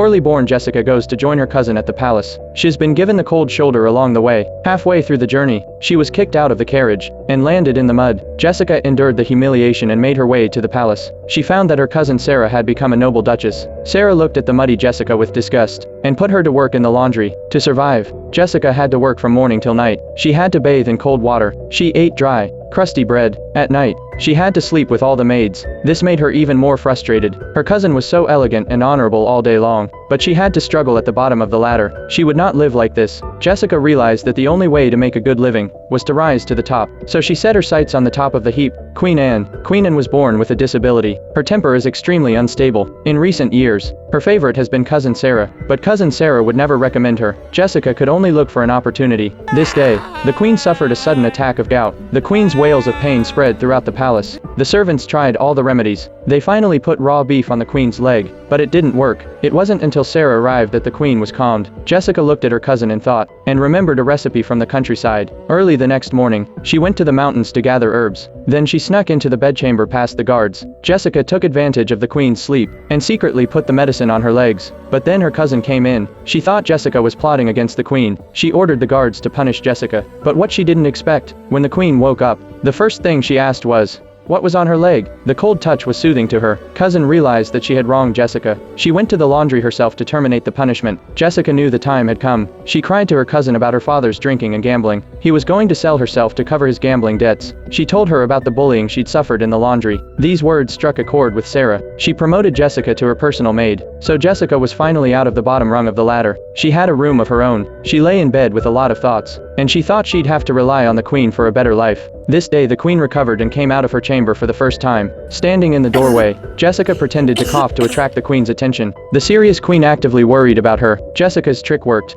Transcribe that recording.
poorly born Jessica goes to join her cousin at the palace. She's been given the cold shoulder along the way. Halfway through the journey, she was kicked out of the carriage and landed in the mud. Jessica endured the humiliation and made her way to the palace. She found that her cousin Sarah had become a noble duchess. Sarah looked at the muddy Jessica with disgust and put her to work in the laundry. To survive, Jessica had to work from morning till night. She had to bathe in cold water. She ate dry, crusty bread. At night, she had to sleep with all the maids. This made her even more frustrated. Her cousin was so elegant and honorable all day long, but she had to struggle at the bottom of the ladder. She would not live like this. Jessica realized that the only way to make a good living was to rise to the top. So she set her sights on the top of the heap. Queen Anne. Queen Anne was born with a disability. Her temper is extremely unstable. In recent years, her favorite has been cousin Sarah, but cousin Sarah would never recommend her. Jessica could only look for an opportunity. This day, the queen suffered a sudden attack of gout. The queen's wails of pain spread throughout the palace. The servants tried all the remedies. They finally put raw beef on the queen's leg, but it didn't work. It wasn't until Sarah arrived that the queen was calmed. Jessica looked at her cousin and thought, and remembered a recipe from the countryside. Early the next morning, she went to the mountains to gather herbs. Then she snuck into the bedchamber past the guards. Jessica took advantage of the queen's sleep and secretly put the medicine on her legs. But then her cousin came in. She thought Jessica was plotting against the queen. She ordered the guards to punish Jessica. But what she didn't expect, when the queen woke up, the first thing she asked was, what was on her leg? The cold touch was soothing to her. Cousin realized that she had wronged Jessica. She went to the laundry herself to terminate the punishment. Jessica knew the time had come. She cried to her cousin about her father's drinking and gambling. He was going to sell herself to cover his gambling debts. She told her about the bullying she'd suffered in the laundry. These words struck a chord with Sarah. She promoted Jessica to her personal maid. So Jessica was finally out of the bottom rung of the ladder. She had a room of her own. She lay in bed with a lot of thoughts, and she thought she'd have to rely on the queen for a better life. This day the queen recovered and came out of her chamber for the first time. Standing in the doorway, Jessica pretended to cough to attract the queen's attention. The serious queen actively worried about her. Jessica's trick worked.